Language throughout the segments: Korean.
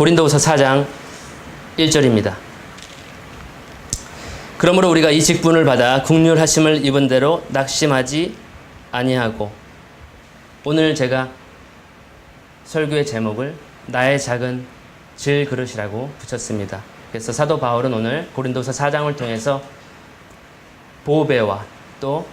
고린도후서 4장 1절입니다. 그러므로 우리가 이 직분을 받아 국률하심을 입은 대로 낙심하지 아니하고, 오늘 제가 설교의 제목을 나의 작은 질그릇이라고 붙였습니다. 그래서 사도 바울은 오늘 고린도서 4장을 통해서 보배와 또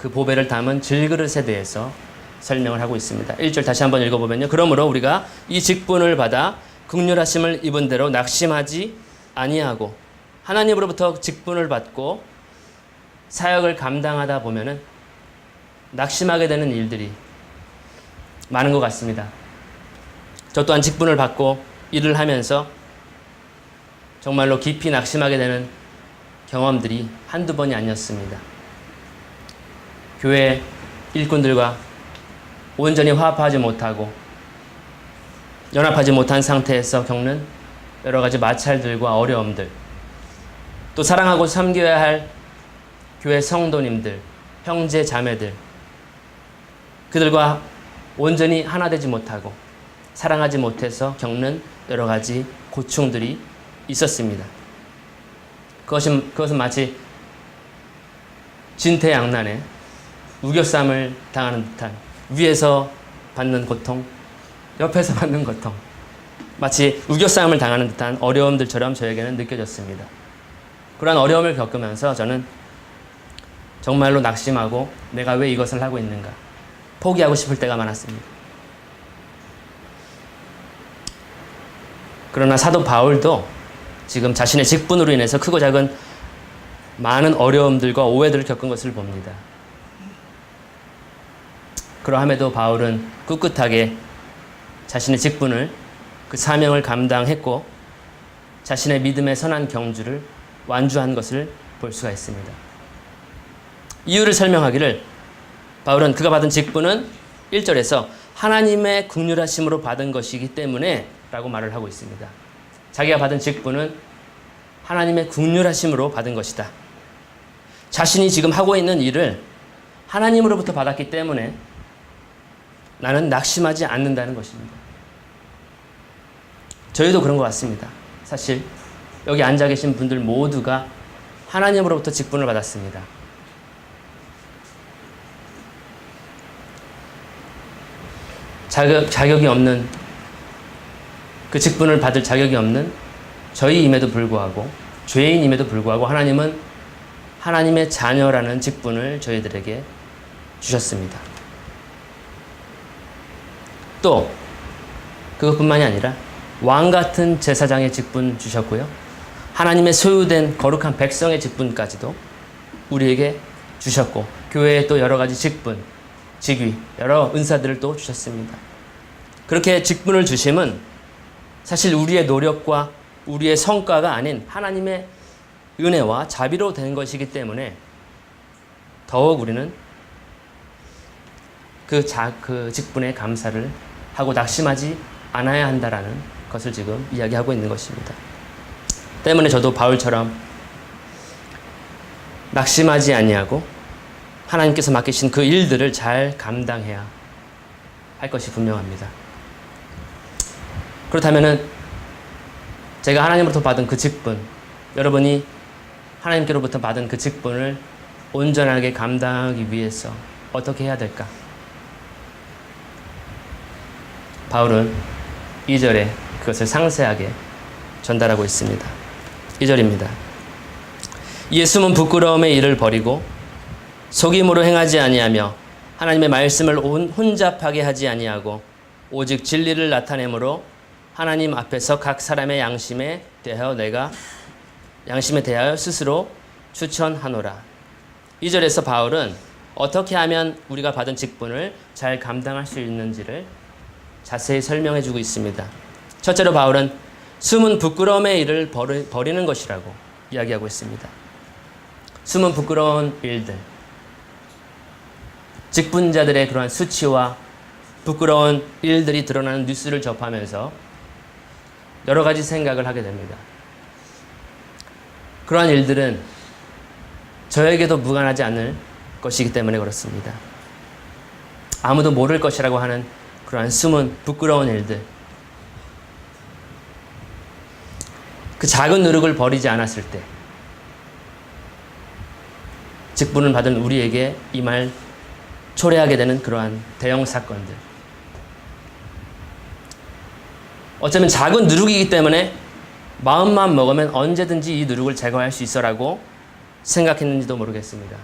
그 보배를 담은 질그릇에 대해서 설명을 하고 있습니다. 1절 다시 한번 읽어보면요. 그러므로 우리가 이 직분을 받아 긍휼하심을 입은 대로 낙심하지 아니하고, 하나님으로부터 직분을 받고 사역을 감당하다 보면은 낙심하게 되는 일들이 많은 것 같습니다. 저 또한 직분을 받고 일을 하면서 정말로 깊이 낙심하게 되는 경험들이 한두 번이 아니었습니다. 교회 일꾼들과 온전히 화합하지 못하고 연합하지 못한 상태에서 겪는 여러 가지 마찰들과 어려움들, 또 사랑하고 섬겨야 할 교회 성도님들, 형제 자매들, 그들과 온전히 하나 되지 못하고 사랑하지 못해서 겪는 여러 가지 고충들이 있었습니다. 그것은 마치 진퇴양난에 우겨쌈을 당하는 듯한, 위에서 받는 고통, 옆에서 받는 고통, 마치 우겨쌈을 당하는 듯한 어려움들처럼 저에게는 느껴졌습니다. 그러한 어려움을 겪으면서 저는 정말로 낙심하고 내가 왜 이것을 하고 있는가, 포기하고 싶을 때가 많았습니다. 그러나 사도 바울도 지금 자신의 직분으로 인해서 크고 작은 많은 어려움들과 오해들을 겪은 것을 봅니다. 그러함에도 바울은 꿋꿋하게 자신의 직분을, 그 사명을 감당했고 자신의 믿음의 선한 경주를 완주한 것을 볼 수가 있습니다. 이유를 설명하기를 바울은 그가 받은 직분은 1절에서 하나님의 긍휼하심으로 받은 것이기 때문에 라고 말을 하고 있습니다. 자기가 받은 직분은 하나님의 긍휼하심으로 받은 것이다. 자신이 지금 하고 있는 일을 하나님으로부터 받았기 때문에 나는 낙심하지 않는다는 것입니다. 저희도 그런 것 같습니다. 사실 여기 앉아 계신 분들 모두가 하나님으로부터 직분을 받았습니다. 자격이 없는, 그 직분을 받을 자격이 없는 저희임에도 불구하고, 죄인임에도 불구하고 하나님은 하나님의 자녀라는 직분을 저희들에게 주셨습니다. 또 그것뿐만이 아니라 왕같은 제사장의 직분 주셨고요, 하나님의 소유된 거룩한 백성의 직분까지도 우리에게 주셨고, 교회에 또 여러 가지 직분, 직위, 여러 은사들을 또 주셨습니다. 그렇게 직분을 주심은 사실 우리의 노력과 우리의 성과가 아닌 하나님의 은혜와 자비로 된 것이기 때문에 더욱 우리는 그 직분에 감사를 하고 낙심하지 않아야 한다라는 것을 지금 이야기하고 있는 것입니다. 때문에 저도 바울처럼 낙심하지 아니하고 하나님께서 맡기신 그 일들을 잘 감당해야 할 것이 분명합니다. 그렇다면은 제가 하나님으로부터 받은 그 직분, 여러분이 하나님께로부터 받은 그 직분을 온전하게 감당하기 위해서 어떻게 해야 될까? 바울은 2절에 그것을 상세하게 전달하고 있습니다. 2절입니다. 이에 숨은 부끄러움의 일을 버리고 속임으로 행하지 아니하며 하나님의 말씀을 혼잡하게 하지 아니하고 오직 진리를 나타내므로 하나님 앞에서 각 사람의 양심에 대하여 스스로 추천하노라. 2절에서 바울은 어떻게 하면 우리가 받은 직분을 잘 감당할 수 있는지를 자세히 설명해 주고 있습니다. 첫째로 바울은 숨은 부끄러움의 일을 버리는 것이라고 이야기하고 있습니다. 숨은 부끄러운 일들, 직분자들의 그러한 수치와 부끄러운 일들이 드러나는 뉴스를 접하면서 여러 가지 생각을 하게 됩니다. 그러한 일들은 저에게도 무관하지 않을 것이기 때문에 그렇습니다. 아무도 모를 것이라고 하는 그러한 숨은 부끄러운 일들, 그 작은 노력을 버리지 않았을 때 직분을 받은 우리에게 이 말 초래하게 되는 그러한 대형 사건들. 어쩌면 작은 누룩이기 때문에 마음만 먹으면 언제든지 이 누룩을 제거할 수 있어라고 생각했는지도 모르겠습니다.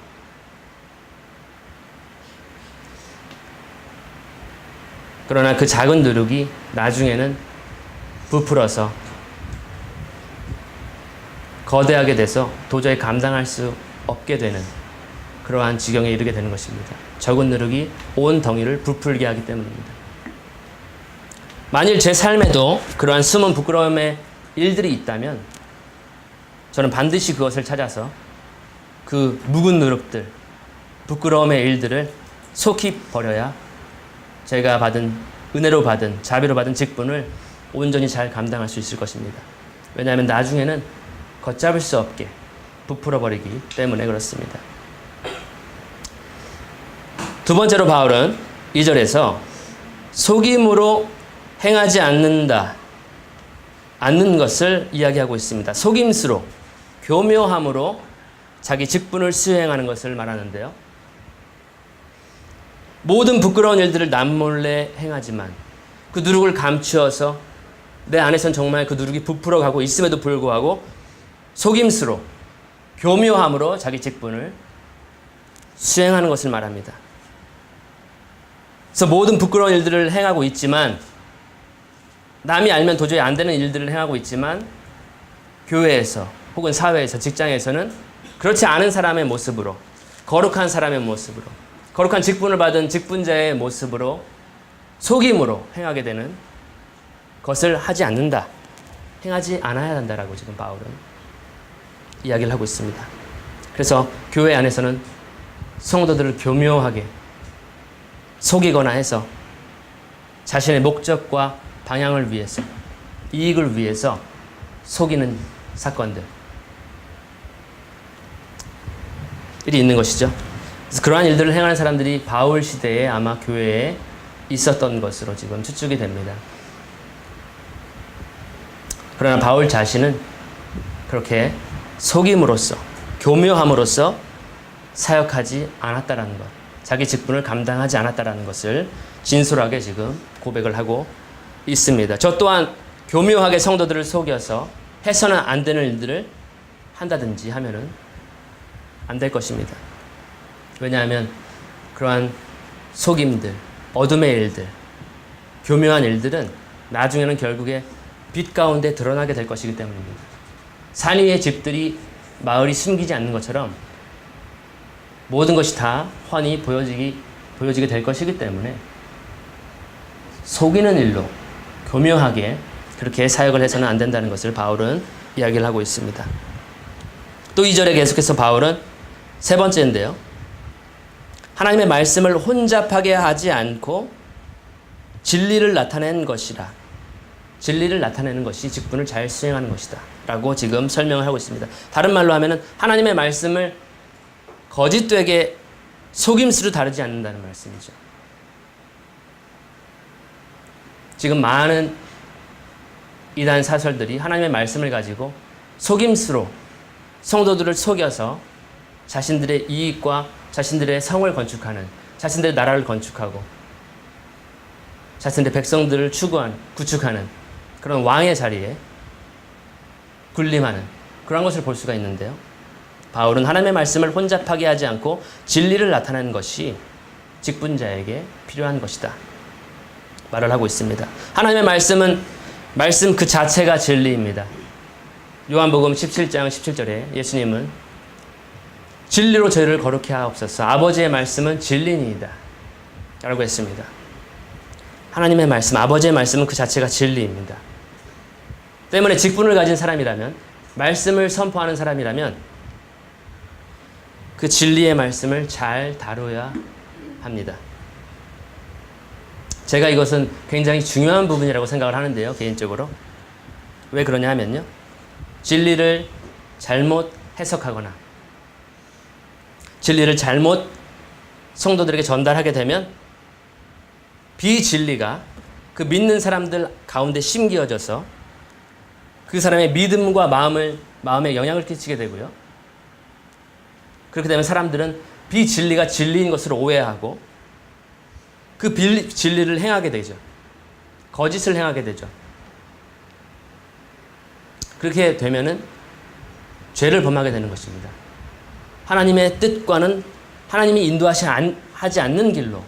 그러나 그 작은 누룩이 나중에는 부풀어서 거대하게 돼서 도저히 감당할 수 없게 되는 그러한 지경에 이르게 되는 것입니다. 적은 누룩이 온 덩이를 부풀게 하기 때문입니다. 만일 제 삶에도 그러한 숨은 부끄러움의 일들이 있다면 저는 반드시 그것을 찾아서 그 묵은 누룩들, 부끄러움의 일들을 속히 버려야 제가 받은 은혜로 받은 자비로 받은 직분을 온전히 잘 감당할 수 있을 것입니다. 왜냐하면 나중에는 걷잡을 수 없게 부풀어 버리기 때문에 그렇습니다. 두 번째로 바울은 2절에서 속임으로 행하지 않는 것을 이야기하고 있습니다. 속임수로, 교묘함으로 자기 직분을 수행하는 것을 말하는데요. 모든 부끄러운 일들을 남몰래 행하지만 그 누룩을 감추어서 내 안에선 정말 그 누룩이 부풀어가고 있음에도 불구하고 속임수로, 교묘함으로 자기 직분을 수행하는 것을 말합니다. 그래서 모든 부끄러운 일들을 행하고 있지만, 남이 알면 도저히 안 되는 일들을 행하고 있지만, 교회에서 혹은 사회에서, 직장에서는 그렇지 않은 사람의 모습으로, 거룩한 사람의 모습으로, 거룩한 직분을 받은 직분자의 모습으로 속임으로 행하게 되는 것을 하지 않는다. 행하지 않아야 한다라고 지금 바울은 이야기를 하고 있습니다. 그래서 교회 안에서는 성도들을 교묘하게 속이거나 해서 자신의 목적과 방향을 위해서, 이익을 위해서 속이는 사건들 일이 있는 것이죠. 그래서 그러한 일들을 행하는 사람들이 바울 시대에 아마 교회에 있었던 것으로 지금 추측이 됩니다. 그러나 바울 자신은 그렇게 속임으로써, 교묘함으로써 사역하지 않았다라는 것, 자기 직분을 감당하지 않았다라는 것을 진솔하게 지금 고백을 하고 있습니다. 저 또한 교묘하게 성도들을 속여서 해서는 안 되는 일들을 한다든지 하면은 안 될 것입니다. 왜냐하면 그러한 속임들, 어둠의 일들, 교묘한 일들은 나중에는 결국에 빛 가운데 드러나게 될 것이기 때문입니다. 산 위의 집들이 마을이 숨기지 않는 것처럼 모든 것이 다 훤히 보여지게 될 것이기 때문에 속이는 일로 교묘하게 그렇게 사역을 해서는 안 된다는 것을 바울은 이야기를 하고 있습니다. 또 2절에 계속해서 바울은 세 번째인데요. 하나님의 말씀을 혼잡하게 하지 않고 진리를 나타낸 것이라. 진리를 나타내는 것이 직분을 잘 수행하는 것이다 라고 지금 설명을 하고 있습니다. 다른 말로 하면 하나님의 말씀을 거짓되게 속임수로 다루지 않는다는 말씀이죠. 지금 많은 이단 사설들이 하나님의 말씀을 가지고 속임수로 성도들을 속여서 자신들의 이익과 자신들의 성을 건축하는, 자신들의 나라를 건축하고 자신들의 백성들을 구축하는 그런 왕의 자리에 군림하는 그런 것을 볼 수가 있는데요. 바울은 하나님의 말씀을 혼잡하게 하지 않고 진리를 나타내는 것이 직분자에게 필요한 것이다 말을 하고 있습니다. 하나님의 말씀은 말씀 그 자체가 진리입니다. 요한복음 17장 17절에 예수님은 진리로 저희를 거룩케 하옵소서, 아버지의 말씀은 진리니이다 라고 했습니다. 하나님의 말씀, 아버지의 말씀은 그 자체가 진리입니다. 때문에 직분을 가진 사람이라면, 말씀을 선포하는 사람이라면 그 진리의 말씀을 잘 다뤄야 합니다. 제가 이것은 굉장히 중요한 부분이라고 생각을 하는데요, 개인적으로. 왜 그러냐 하면요, 진리를 잘못 해석하거나 진리를 잘못 성도들에게 전달하게 되면 비진리가 그 믿는 사람들 가운데 심기어져서 그 사람의 믿음과 마음에 영향을 끼치게 되고요. 그렇게 되면 사람들은 비진리가 진리인 것으로 오해하고 그 진리를 행하게 되죠. 거짓을 행하게 되죠. 그렇게 되면은 죄를 범하게 되는 것입니다. 하나님의 뜻과는 하나님이 인도하지 않는 길로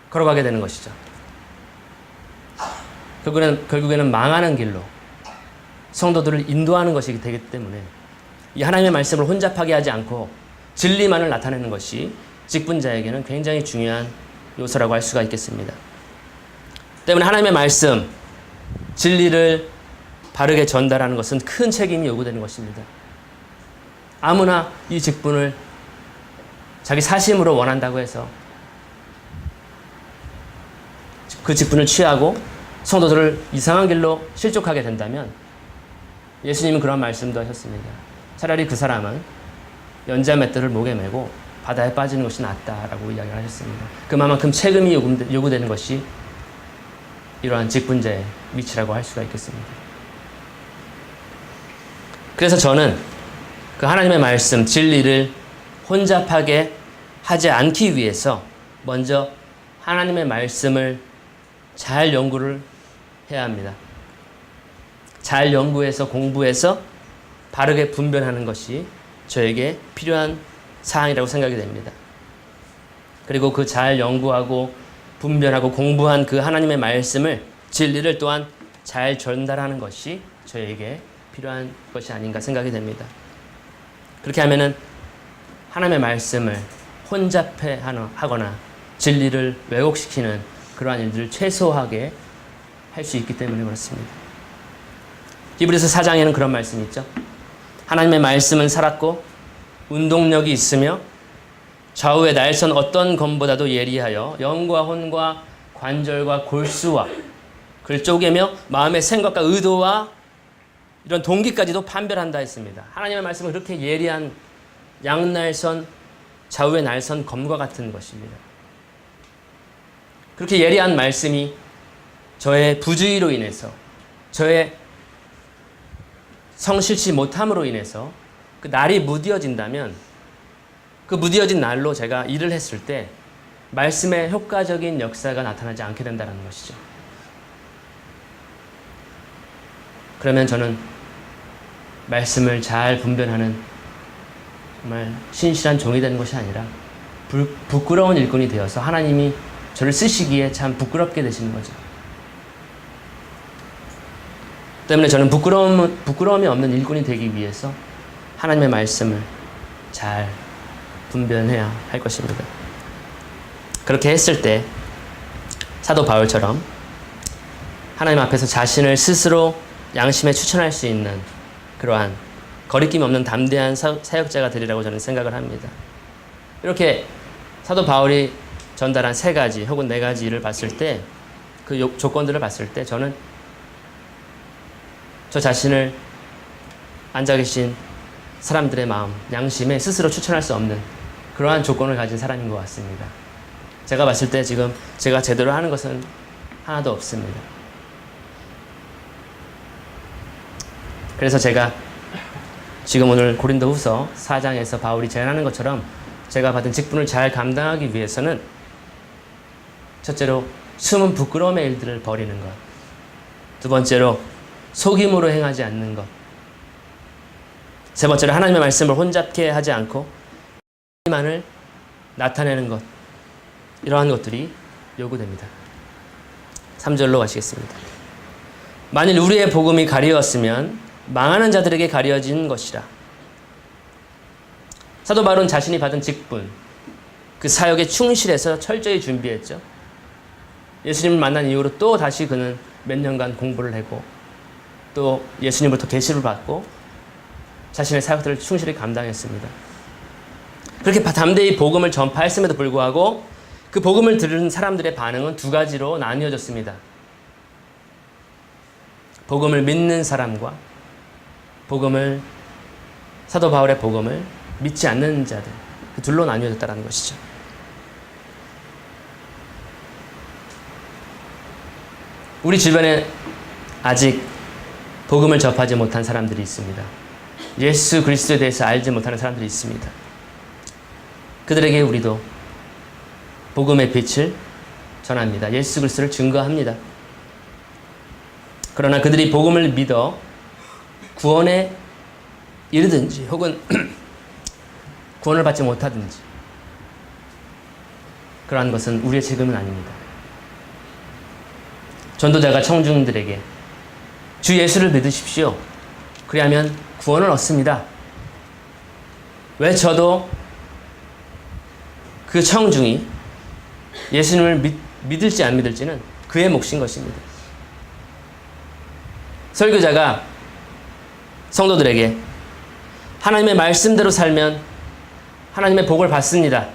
걸어가게 되는 것이죠. 결국에는 망하는 길로 성도들을 인도하는 것이 되기 때문에 이 하나님의 말씀을 혼잡하게 하지 않고 진리만을 나타내는 것이 직분자에게는 굉장히 중요한 요소라고 할 수가 있겠습니다. 때문에 하나님의 말씀, 진리를 바르게 전달하는 것은 큰 책임이 요구되는 것입니다. 아무나 이 직분을 자기 사심으로 원한다고 해서 그 직분을 취하고 성도들을 이상한 길로 실족하게 된다면 예수님은 그런 말씀도 하셨습니다. 차라리 그 사람은 연자맷돌을 목에 메고 바다에 빠지는 것이 낫다라고 이야기를 하셨습니다. 그만큼 책임이 요구되는 것이 이러한 직분자의 위치라고 할 수가 있겠습니다. 그래서 저는 그 하나님의 말씀, 진리를 혼잡하게 하지 않기 위해서 먼저 하나님의 말씀을 잘 연구를 해야 합니다. 잘 연구해서 공부해서 바르게 분별하는 것이 저에게 필요한 사항이라고 생각이 됩니다. 그리고 그 잘 연구하고 분별하고 공부한 그 하나님의 말씀을, 진리를 또한 잘 전달하는 것이 저에게 필요한 것이 아닌가 생각이 됩니다. 그렇게 하면은 하나님의 말씀을 혼잡해 하거나 진리를 왜곡시키는 그러한 일들을 최소하게 할 수 있기 때문에 그렇습니다. 히브리서 4장에는 그런 말씀이 있죠. 하나님의 말씀은 살았고 운동력이 있으며 좌우의 날선 어떤 검보다도 예리하여 영과 혼과 관절과 골수와 그를 쪼개며 마음의 생각과 의도와 이런 동기까지도 판별한다 했습니다. 하나님의 말씀은 그렇게 예리한 양날선, 좌우의 날선 검과 같은 것입니다. 그렇게 예리한 말씀이 저의 부주의로 인해서, 저의 성실치 못함으로 인해서 그 날이 무뎌진다면 그 무뎌진 날로 제가 일을 했을 때 말씀의 효과적인 역사가 나타나지 않게 된다는 것이죠. 그러면 저는 말씀을 잘 분별하는 정말 신실한 종이 되는 것이 아니라 부끄러운 일꾼이 되어서 하나님이 저를 쓰시기에 참 부끄럽게 되시는 거죠. 때문에 저는 부끄러움이 없는 일꾼이 되기 위해서 하나님의 말씀을 잘 분별해야 할 것입니다. 그렇게 했을 때 사도 바울처럼 하나님 앞에서 자신을 스스로 양심에 추천할 수 있는 그러한 거리낌 없는 담대한 사역자가 되리라고 저는 생각을 합니다. 이렇게 사도 바울이 전달한 3가지 혹은 4가지를 봤을 때, 그 조건들을 봤을 때 저는 저 자신을 앉아 계신 사람들의 마음, 양심에 스스로 추천할 수 없는 그러한 조건을 가진 사람인 것 같습니다. 제가 봤을 때 지금 제가 제대로 하는 것은 하나도 없습니다. 그래서 제가 지금 오늘 고린도후서 4장에서 바울이 제안하는 것처럼 제가 받은 직분을 잘 감당하기 위해서는 첫째로 숨은 부끄러움의 일들을 버리는 것, 두 번째로 속임으로 행하지 않는 것, 세 번째로 하나님의 말씀을 혼잡게 하지 않고 만을 나타내는 것, 이러한 것들이 요구됩니다. 3절로 가시겠습니다. 만일 우리의 복음이 가리웠으면 망하는 자들에게 가려진 것이라. 사도 바울은 자신이 받은 직분, 그 사역에 충실해서 철저히 준비했죠. 예수님을 만난 이후로 또 다시 그는 몇 년간 공부를 하고 또 예수님부터 계시를 받고 자신의 사역들을 충실히 감당했습니다. 그렇게 담대히 복음을 전파했음에도 불구하고 그 복음을 들은 사람들의 반응은 2가지로 나뉘어졌습니다. 복음을 믿는 사람과 사도 바울의 복음을 믿지 않는 자들, 그 둘로 나뉘어졌다는 것이죠. 우리 주변에 아직 복음을 접하지 못한 사람들이 있습니다. 예수 그리스도에 대해서 알지 못하는 사람들이 있습니다. 그들에게 우리도 복음의 빛을 전합니다. 예수 그리스도를 증거합니다. 그러나 그들이 복음을 믿어 구원에 이르든지 혹은 구원을 받지 못하든지 그러한 것은 우리의 책임은 아닙니다. 전도자가 청중들에게 주 예수를 믿으십시오. 그리하면 구원을 얻습니다. 외쳐도 그 청중이 예수님을 믿을지 안 믿을지는 그의 몫인 것입니다. 설교자가 성도들에게 하나님의 말씀대로 살면 하나님의 복을 받습니다.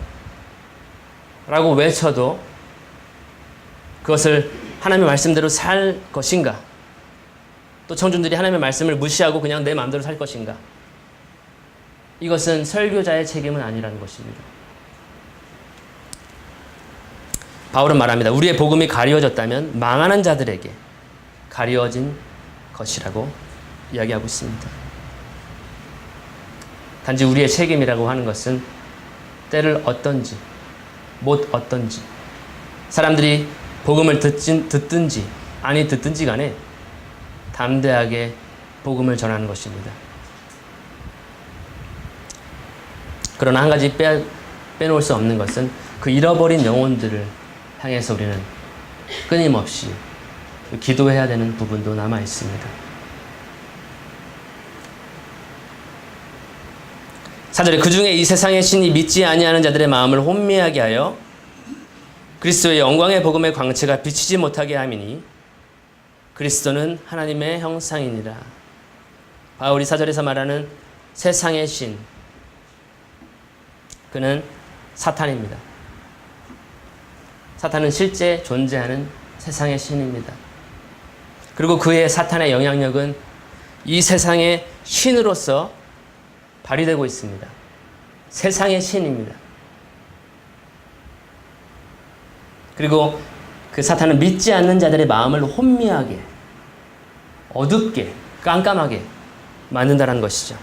라고 외쳐도 그것을 하나님의 말씀대로 살 것인가? 또 청중들이 하나님의 말씀을 무시하고 그냥 내 마음대로 살 것인가? 이것은 설교자의 책임은 아니라는 것입니다. 바울은 말합니다. 우리의 복음이 가리워졌다면 망하는 자들에게 가리워진 것이라고 이야기하고 있습니다. 단지 우리의 책임이라고 하는 것은 때를 얻든지 못 얻든지 사람들이 복음을 듣든지 아니 듣든지 간에 담대하게 복음을 전하는 것입니다. 그러나 한 가지 빼놓을 수 없는 것은 그 잃어버린 영혼들을 향해서 우리는 끊임없이 기도해야 되는 부분도 남아 있습니다. 4절에 그 중에 이 세상의 신이 믿지 아니하는 자들의 마음을 혼미하게 하여 그리스도의 영광의 복음의 광채가 비치지 못하게 함이니 그리스도는 하나님의 형상이니라. 바울이 4절에서 말하는 세상의 신, 그는 사탄입니다. 사탄은 실제 존재하는 세상의 신입니다. 그리고 그의 사탄의 영향력은 이 세상의 신으로서 발휘되고 있습니다. 세상의 신입니다. 그리고 그 사탄은 믿지 않는 자들의 마음을 혼미하게, 어둡게, 깜깜하게 만든다는 것이죠.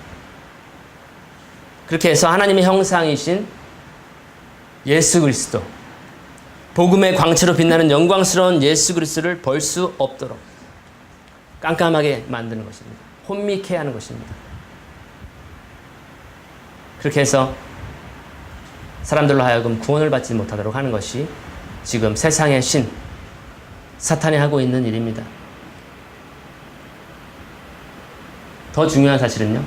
그렇게 해서 하나님의 형상이신 예수 그리스도, 복음의 광채로 빛나는 영광스러운 예수 그리스도를 볼 수 없도록 깜깜하게 만드는 것입니다. 혼미케 하는 것입니다. 그렇게 해서 사람들로 하여금 구원을 받지 못하도록 하는 것이 지금 세상의 신, 사탄이 하고 있는 일입니다. 더 중요한 사실은요,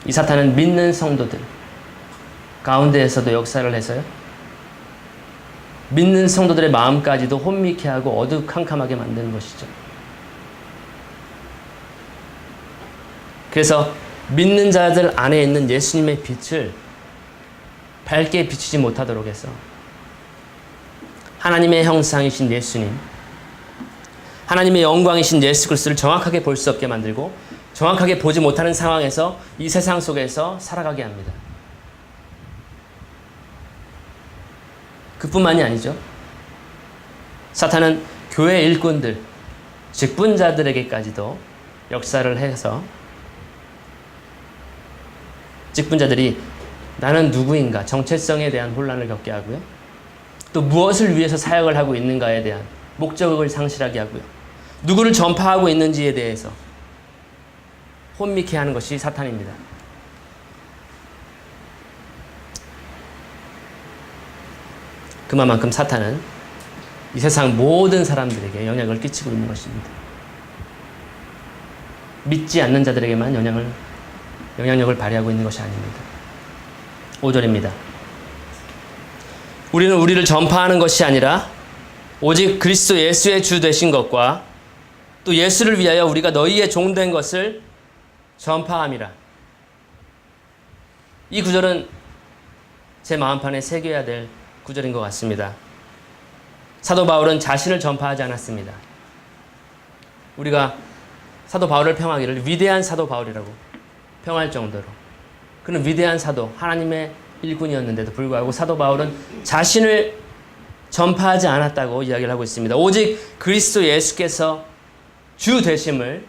이 사탄은 믿는 성도들 가운데에서도 역사를 해서요, 믿는 성도들의 마음까지도 혼미케 하고 어두컴컴하게 만드는 것이죠. 그래서 믿는 자들 안에 있는 예수님의 빛을 밝게 비추지 못하도록 해서 하나님의 형상이신 예수님, 하나님의 영광이신 예수 그리스도를 정확하게 볼 수 없게 만들고 정확하게 보지 못하는 상황에서 이 세상 속에서 살아가게 합니다. 그뿐만이 아니죠. 사탄은 교회 일꾼들, 직분자들에게까지도 역사를 해서 직분자들이 나는 누구인가 정체성에 대한 혼란을 겪게 하고요. 또 무엇을 위해서 사역을 하고 있는가에 대한 목적을 상실하게 하고요. 누구를 전파하고 있는지에 대해서 혼미케 하는 것이 사탄입니다. 그만큼 사탄은 이 세상 모든 사람들에게 영향을 끼치고 있는 것입니다. 믿지 않는 자들에게만 영향력을 발휘하고 있는 것이 아닙니다. 5절입니다. 우리는 우리를 전파하는 것이 아니라 오직 그리스도 예수의 주 되신 것과 또 예수를 위하여 우리가 너희의 종 된 것을 전파함이라. 이 구절은 제 마음판에 새겨야 될 구절인 것 같습니다. 사도 바울은 자신을 전파하지 않았습니다. 우리가 사도 바울을 평하기를 위대한 사도 바울이라고 평할 정도로 그는 위대한 사도, 하나님의 일꾼이었는데도 불구하고 사도 바울은 자신을 전파하지 않았다고 이야기를 하고 있습니다. 오직 그리스도 예수께서 주 되심을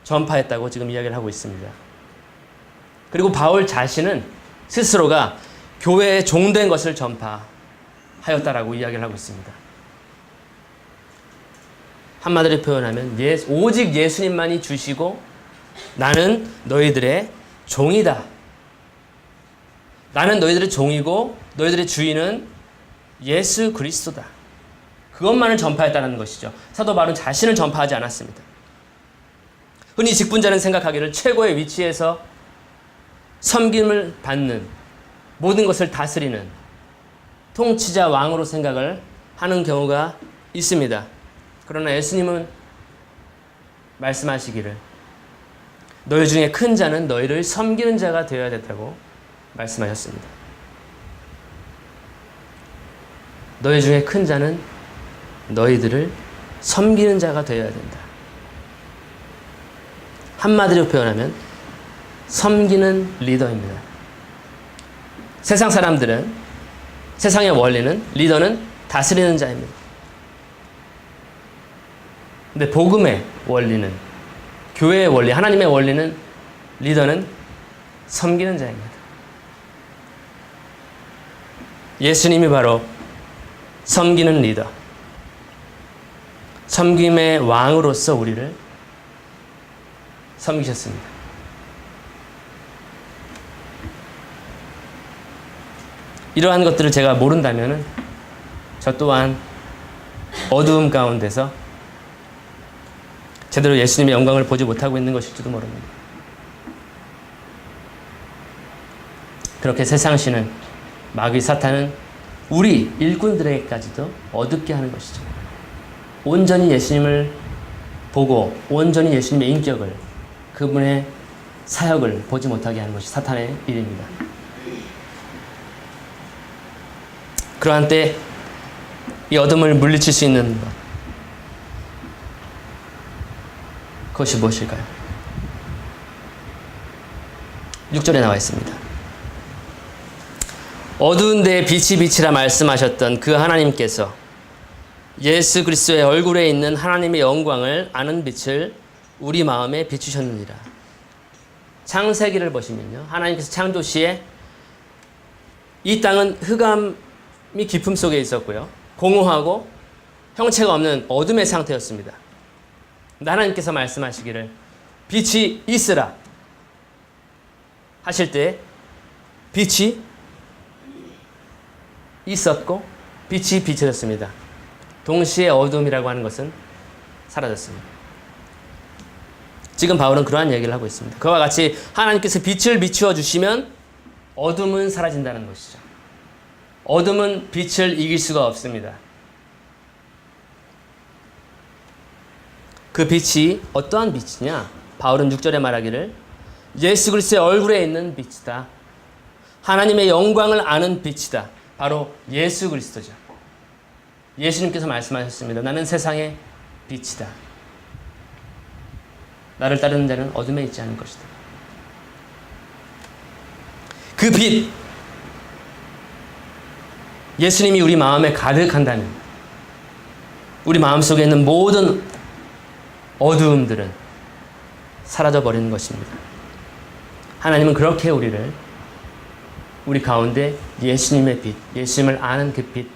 전파했다고 지금 이야기를 하고 있습니다. 그리고 바울 자신은 스스로가 교회의 종된 것을 전파하였다라고 이야기를 하고 있습니다. 한마디로 표현하면 오직 예수님만이 주시고 나는 너희들의 종이다. 나는 너희들의 종이고 너희들의 주인은 예수 그리스도다. 그것만을 전파했다는 것이죠. 사도 바울은 자신을 전파하지 않았습니다. 흔히 직분자는 생각하기를 최고의 위치에서 섬김을 받는, 모든 것을 다스리는 통치자 왕으로 생각을 하는 경우가 있습니다. 그러나 예수님은 말씀하시기를 너희 중에 큰 자는 너희를 섬기는 자가 되어야 된다고 말씀하셨습니다. 너희 중에 큰 자는 너희들을 섬기는 자가 되어야 된다. 한마디로 표현하면 섬기는 리더입니다. 세상 사람들은, 세상의 원리는, 리더는 다스리는 자입니다. 근데 복음의 원리는, 교회의 원리, 하나님의 원리는, 리더는 섬기는 자입니다. 예수님이 바로 섬기는 리더, 섬김의 왕으로서 우리를 섬기셨습니다. 이러한 것들을 제가 모른다면 저 또한 어두움 가운데서 제대로 예수님의 영광을 보지 못하고 있는 것일지도 모릅니다. 그렇게 세상신은, 마귀 사탄은 우리 일꾼들에게까지도 어둡게 하는 것이죠. 온전히 예수님을 보고 온전히 예수님의 인격을, 그분의 사역을 보지 못하게 하는 것이 사탄의 일입니다. 그러한 때 이 어둠을 물리칠 수 있는 것, 그것이 무엇일까요? 6절에 나와 있습니다. 어두운 데에 빛이 빛이라 말씀하셨던 그 하나님께서 예수 그리스도의 얼굴에 있는 하나님의 영광을 아는 빛을 우리 마음에 비추셨느니라. 창세기를 보시면요, 하나님께서 창조 시에 이 땅은 흑암이 깊음 속에 있었고요, 공허하고 형체가 없는 어둠의 상태였습니다. 하나님께서 말씀하시기를 빛이 있으라 하실 때 빛이 있었고 빛이 비춰졌습니다. 동시에 어둠이라고 하는 것은 사라졌습니다. 지금 바울은 그러한 얘기를 하고 있습니다. 그와 같이 하나님께서 빛을 비추어 주시면 어둠은 사라진다는 것이죠. 어둠은 빛을 이길 수가 없습니다. 그 빛이 어떠한 빛이냐? 바울은 6절에 말하기를 예수 그리스도의 얼굴에 있는 빛이다. 하나님의 영광을 아는 빛이다. 바로 예수 그리스도죠. 예수님께서 말씀하셨습니다. 나는 세상의 빛이다. 나를 따르는 자는 어둠에 있지 않을 것이다. 그 빛, 예수님이 우리 마음에 가득한다면 우리 마음속에 있는 모든 어두움들은 사라져버리는 것입니다. 하나님은 그렇게 우리를, 우리 가운데 예수님의 빛, 예수님을 아는 그 빛,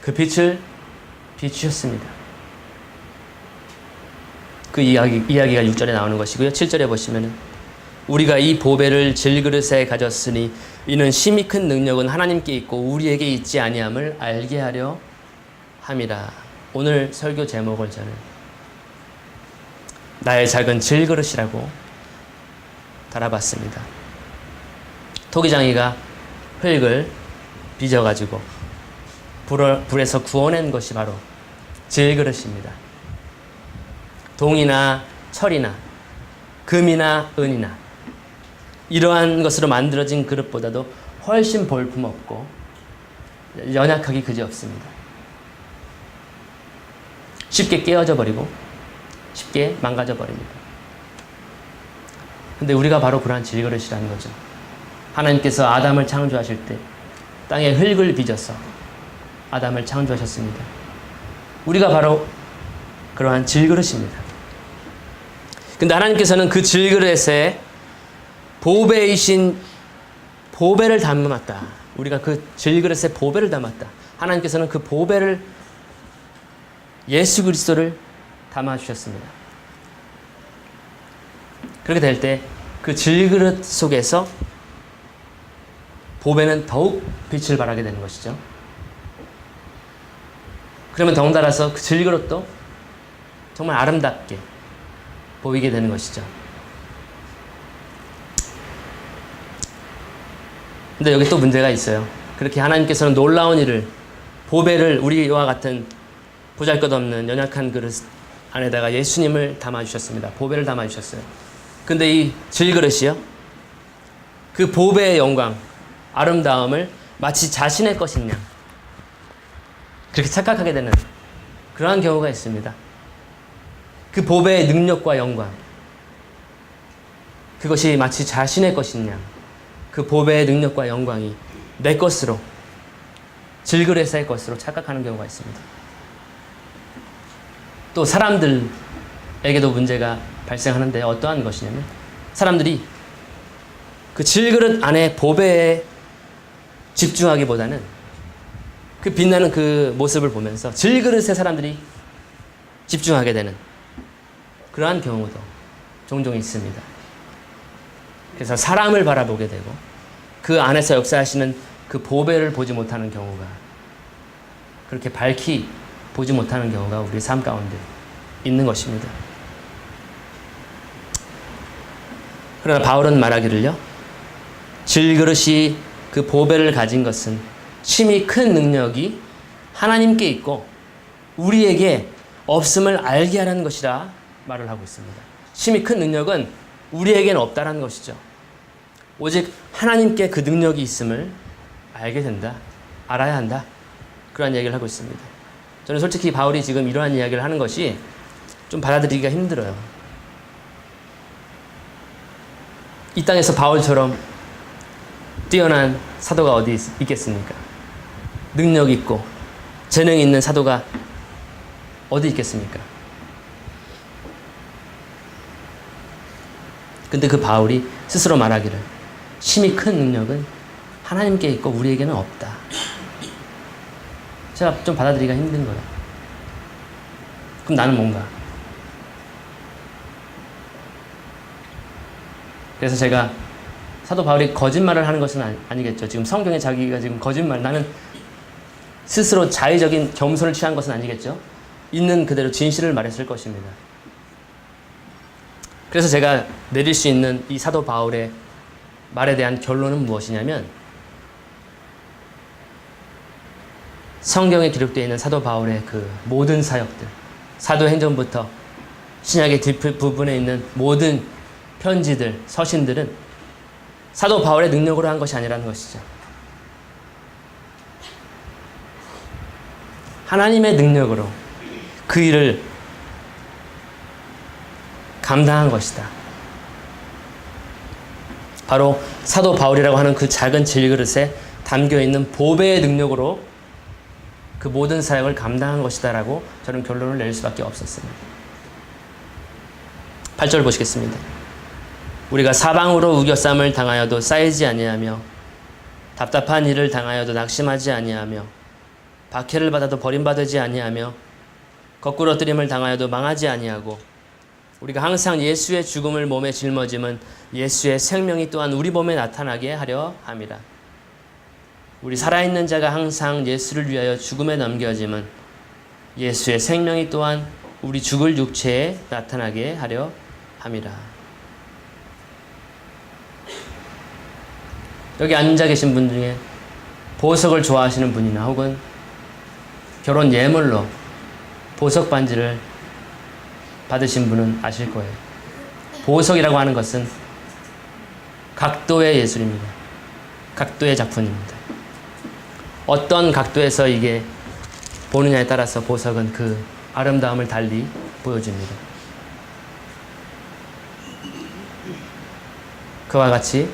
그 빛을 비추셨습니다. 그 이야기가 6절에 나오는 것이고요. 7절에 보시면은 우리가 이 보배를 질그릇에 가졌으니 이는 심히 큰 능력은 하나님께 있고 우리에게 있지 아니함을 알게 하려 함이라. 오늘 설교 제목을 저는 나의 작은 질그릇이라고 달아봤습니다. 토기장이가 흙을 빚어가지고 불에서 구워낸 것이 바로 질그릇입니다. 동이나 철이나 금이나 은이나 이러한 것으로 만들어진 그릇보다도 훨씬 볼품없고 연약하기 그지없습니다. 쉽게 깨어져 버리고 쉽게 망가져 버립니다. 근데 우리가 바로 그러한 질그릇이라는 거죠. 하나님께서 아담을 창조하실 때 땅에 흙을 빚어서 아담을 창조하셨습니다. 우리가 바로 그러한 질그릇입니다. 근데 하나님께서는 그 질그릇에 보배이신 보배를 담았다. 우리가 그 질그릇에 보배를 담았다. 하나님께서는 그 보배를 예수 그리스도를 담아주셨습니다. 그렇게 될 때 그 질그릇 속에서 보배는 더욱 빛을 발하게 되는 것이죠. 그러면 덩달아서 그 질그릇도 정말 아름답게 보이게 되는 것이죠. 근데 여기 또 문제가 있어요. 그렇게 하나님께서는 놀라운 일을, 보배를 우리와 같은 보잘것없는 연약한 그릇 안에다가 예수님을 담아주셨습니다. 보배를 담아주셨어요. 근데 이 질그릇이요, 그 보배의 영광, 아름다움을 마치 자신의 것인 양 그렇게 착각하게 되는 그러한 경우가 있습니다. 그 보배의 능력과 영광, 그것이 마치 자신의 것인 양, 그 보배의 능력과 영광이 내 것으로, 질그릇의 것으로 착각하는 경우가 있습니다. 또 사람들에게도 문제가 발생하는데 어떠한 것이냐면, 사람들이 그 질그릇 안에 보배에 집중하기보다는 그 빛나는 그 모습을 보면서 질그릇에 사람들이 집중하게 되는 그러한 경우도 종종 있습니다. 그래서 사람을 바라보게 되고 그 안에서 역사하시는 그 보배를 보지 못하는 경우가, 그렇게 밝히 보지 못하는 경우가 우리 삶 가운데 있는 것입니다. 그러나 바울은 말하기를요, 질그릇이 그 보배를 가진 것은 심히 큰 능력이 하나님께 있고 우리에게 없음을 알게 하라는 것이라 말을 하고 있습니다. 심히 큰 능력은 우리에게는 없다라는 것이죠. 오직 하나님께 그 능력이 있음을 알게 된다, 알아야 한다, 그런 얘기를 하고 있습니다. 저는 솔직히 바울이 지금 이러한 이야기를 하는 것이 좀 받아들이기가 힘들어요. 이 땅에서 바울처럼 뛰어난 사도가 어디 있겠습니까? 능력 있고 재능 있는 사도가 어디 있겠습니까? 근데 그 바울이 스스로 말하기를, 심히 큰 능력은 하나님께 있고 우리에게는 없다. 제가 좀 받아들이기가 힘든 거예요. 그럼 나는 뭔가? 그래서 제가 사도 바울이 거짓말을 하는 것은 아니겠죠. 지금 성경에 자기가 지금 거짓말, 나는 스스로 자의적인 겸손을 취한 것은 아니겠죠. 있는 그대로 진실을 말했을 것입니다. 그래서 제가 내릴 수 있는 이 사도 바울의 말에 대한 결론은 무엇이냐면, 성경에 기록되어 있는 사도 바울의 그 모든 사역들, 사도행전부터 신약의 뒷부분에 있는 모든 편지들, 서신들은 사도 바울의 능력으로 한 것이 아니라는 것이죠. 하나님의 능력으로 그 일을 감당한 것이다. 바로 사도 바울이라고 하는 그 작은 질그릇에 담겨있는 보배의 능력으로 그 모든 사역을 감당한 것이다 라고 저는 결론을 낼 수밖에 없었습니다. 8절 보시겠습니다. 우리가 사방으로 우겨쌈을 당하여도 쌓이지 아니하며 답답한 일을 당하여도 낙심하지 아니하며 박해를 받아도 버림받지 아니하며 거꾸러뜨림을 당하여도 망하지 아니하고 우리가 항상 예수의 죽음을 몸에 짊어짐은 예수의 생명이 또한 우리 몸에 나타나게 하려 함이라. 우리 살아있는 자가 항상 예수를 위하여 죽음에 넘겨짐은 예수의 생명이 또한 우리 죽을 육체에 나타나게 하려 함이라. 여기 앉아 계신 분 중에 보석을 좋아하시는 분이나 혹은 결혼 예물로 보석 반지를 받으신 분은 아실 거예요. 보석이라고 하는 것은 각도의 예술입니다. 각도의 작품입니다. 어떤 각도에서 이게 보느냐에 따라서 보석은 그 아름다움을 달리 보여줍니다. 그와 같이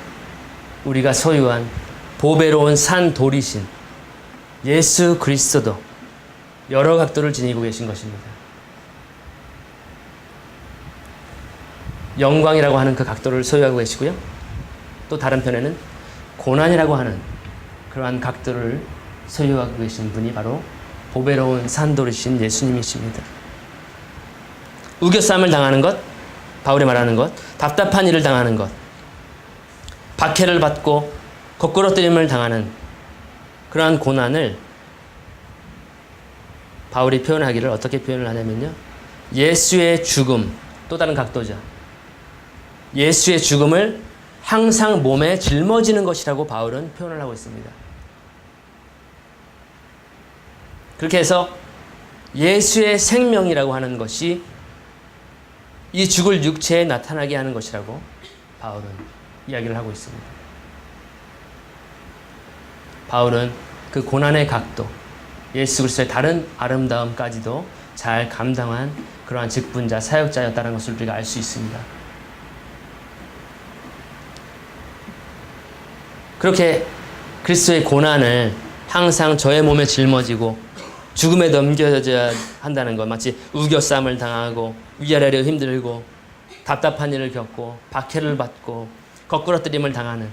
우리가 소유한 보배로운 산 돌이신 예수 그리스도도 여러 각도를 지니고 계신 것입니다. 영광이라고 하는 그 각도를 소유하고 계시고요. 또 다른 편에는 고난이라고 하는 그러한 각도를 소유하고 계신 분이 바로 보배로운 산돌이신 예수님이십니다. 우겨쌈을 당하는 것, 바울이 말하는 것, 답답한 일을 당하는 것, 박해를 받고 거꾸러뜨림을 당하는 그러한 고난을 바울이 표현하기를 어떻게 표현을 하냐면요. 예수의 죽음, 또 다른 각도죠. 예수의 죽음을 항상 몸에 짊어지는 것이라고 바울은 표현을 하고 있습니다. 그렇게 해서 예수의 생명이라고 하는 것이 이 죽을 육체에 나타나게 하는 것이라고 바울은 이야기를 하고 있습니다. 바울은 그 고난의 각도, 예수 그리스도의 다른 아름다움까지도 잘 감당한 그러한 직분자, 사역자였다는 것을 우리가 알 수 있습니다. 그렇게 그리스도의 고난을 항상 저의 몸에 짊어지고 죽음에 넘겨져야 한다는 것, 마치 우겨쌈을 당하고 위아래로 힘들고 답답한 일을 겪고 박해를 받고 거꾸러뜨림을 당하는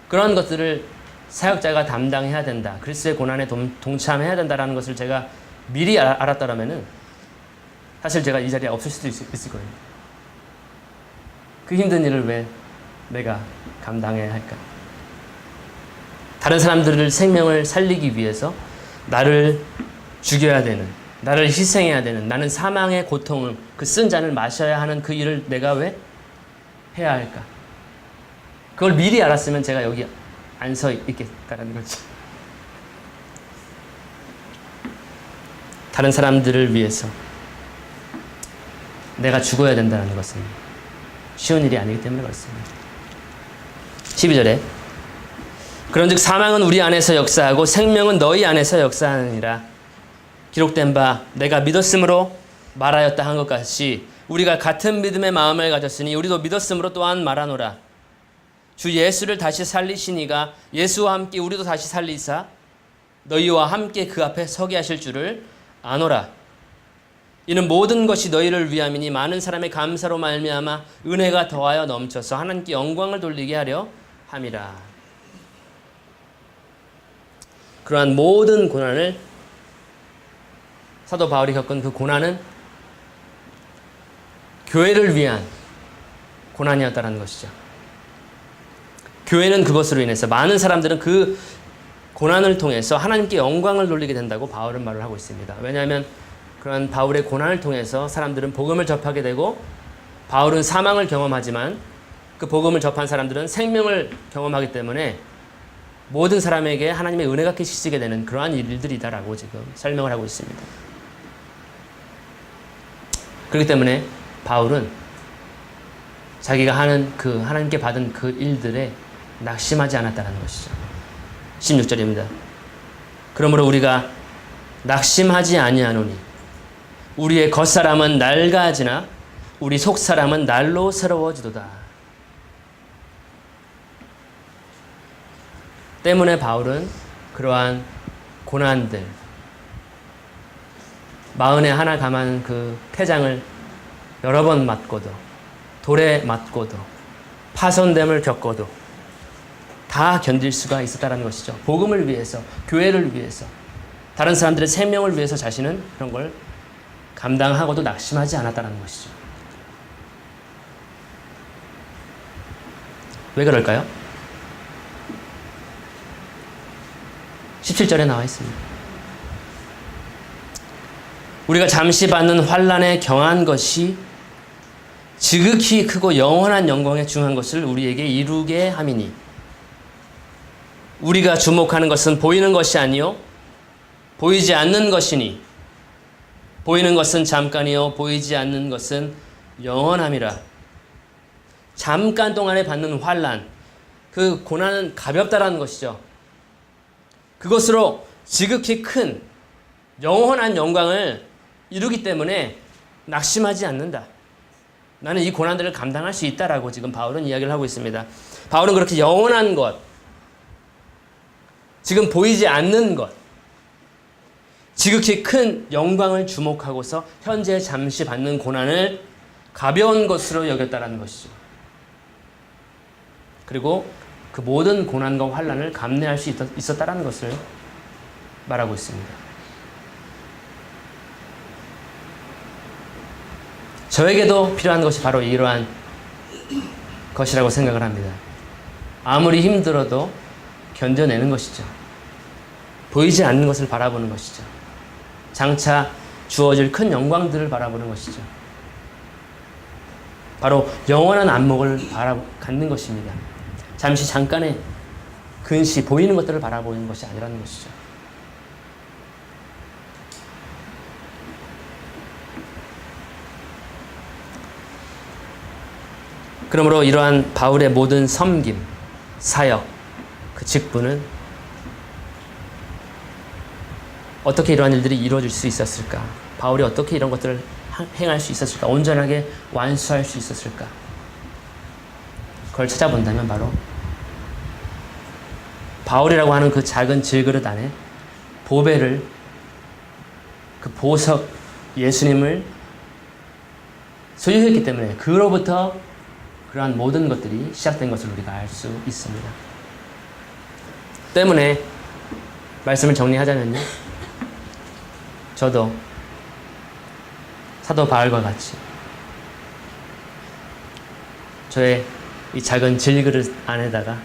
그런 것들을 사역자가 담당해야 된다. 그리스도의 고난에 동참해야 된다는 것을 제가 미리 알았더라면 사실 제가 이 자리에 없을 수도 있을 거예요. 그 힘든 일을 왜 내가 감당해야 할까? 다른 사람들을 생명을 살리기 위해서 나를 죽여야 되는, 나를 희생해야 되는, 나는 사망의 고통을, 그 쓴 잔을 마셔야 하는 그 일을 내가 왜 해야 할까? 그걸 미리 알았으면 제가 여기 안 서 있겠다라는 거죠. 다른 사람들을 위해서 내가 죽어야 된다는 것은 쉬운 일이 아니기 때문에 그렇습니다. 12절에 그런즉 사망은 우리 안에서 역사하고 생명은 너희 안에서 역사하느니라. 기록된 바 내가 믿었으므로 말하였다 한 것 같이 우리가 같은 믿음의 마음을 가졌으니 우리도 믿었으므로 또한 말하노라. 주 예수를 다시 살리시니가 예수와 함께 우리도 다시 살리사 너희와 함께 그 앞에 서게 하실 줄을 아노라. 이는 모든 것이 너희를 위함이니 많은 사람의 감사로 말미암아 은혜가 더하여 넘쳐서 하나님께 영광을 돌리게 하려 함이라. 그러한 모든 고난을 사도 바울이 겪은 그 고난은 교회를 위한 고난이었다는 것이죠. 교회는 그것으로 인해서 많은 사람들은 그 고난을 통해서 하나님께 영광을 돌리게 된다고 바울은 말을 하고 있습니다. 왜냐하면 그런 바울의 고난을 통해서 사람들은 복음을 접하게 되고 바울은 사망을 경험하지만 그 복음을 접한 사람들은 생명을 경험하기 때문에 모든 사람에게 하나님의 은혜가 끼치게 되는 그러한 일들이다라고 지금 설명을 하고 있습니다. 그렇기 때문에 바울은 자기가 하는 그 하나님께 받은 그 일들에 낙심하지 않았다는 것이죠. 16절입니다. 그러므로 우리가 낙심하지 아니하노니 우리의 겉사람은 낡아지나 우리 속사람은 날로 새로워지도다. 때문에 바울은 그러한 고난들, 마흔에 하나 감한 그 태장을 여러 번 맞고도 돌에 맞고도 파손됨을 겪고도 다 견딜 수가 있었다는 것이죠. 복음을 위해서, 교회를 위해서, 다른 사람들의 생명을 위해서 자신은 그런 걸 감당하고도 낙심하지 않았다는 것이죠. 왜 그럴까요? 17절에 나와 있습니다. 우리가 잠시 받는 환난에 경한 것이 지극히 크고 영원한 영광에 중한 것을 우리에게 이루게 함이니 우리가 주목하는 것은 보이는 것이 아니요 보이지 않는 것이니 보이는 것은 잠깐이요 보이지 않는 것은 영원함이라. 잠깐 동안에 받는 환난, 그 고난은 가볍다라는 것이죠. 그것으로 지극히 큰 영원한 영광을 이루기 때문에 낙심하지 않는다. 나는 이 고난들을 감당할 수 있다라고 지금 바울은 이야기를 하고 있습니다. 바울은 그렇게 영원한 것, 지금 보이지 않는 것, 지극히 큰 영광을 주목하고서 현재 잠시 받는 고난을 가벼운 것으로 여겼다라는 것이죠. 그리고 그 모든 고난과 환난을 감내할 수 있었다라는 것을 말하고 있습니다. 저에게도 필요한 것이 바로 이러한 것이라고 생각을 합니다. 아무리 힘들어도 견뎌내는 것이죠. 보이지 않는 것을 바라보는 것이죠. 장차 주어질 큰 영광들을 바라보는 것이죠. 바로 영원한 안목을 갖는 것입니다. 잠시 잠깐의 근시 보이는 것들을 바라보는 것이 아니라는 것이죠. 그러므로 이러한 바울의 모든 섬김, 사역, 그 직분은 어떻게 이러한 일들이 이루어질 수 있었을까? 바울이 어떻게 이런 것들을 행할 수 있었을까? 온전하게 완수할 수 있었을까? 그걸 찾아본다면 바로 바울이라고 하는 그 작은 질그릇 안에 보배를, 그 보석 예수님을 소유했기 때문에 그로부터 그러한 모든 것들이 시작된 것을 우리가 알 수 있습니다. 때문에 말씀을 정리하자면요, 저도 사도 바울과 같이 저의 이 작은 질그릇 안에다가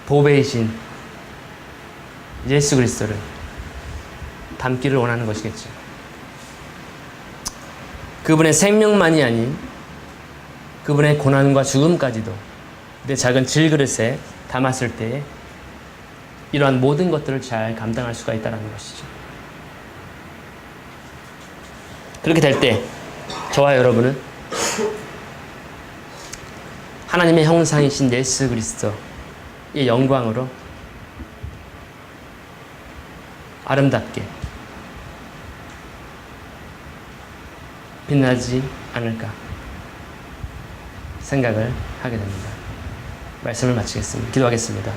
보배이신 예수 그리스도를 담기를 원하는 것이겠죠. 그분의 생명만이 아닌 그분의 고난과 죽음까지도 내 작은 질그릇에 담았을 때에 이러한 모든 것들을 잘 감당할 수가 있다는 것이죠. 그렇게 될 때 저와 여러분은 하나님의 형상이신 예수 그리스도의 영광으로 아름답게 빛나지 않을까 생각을 하게 됩니다. 말씀을 마치겠습니다. 기도하겠습니다.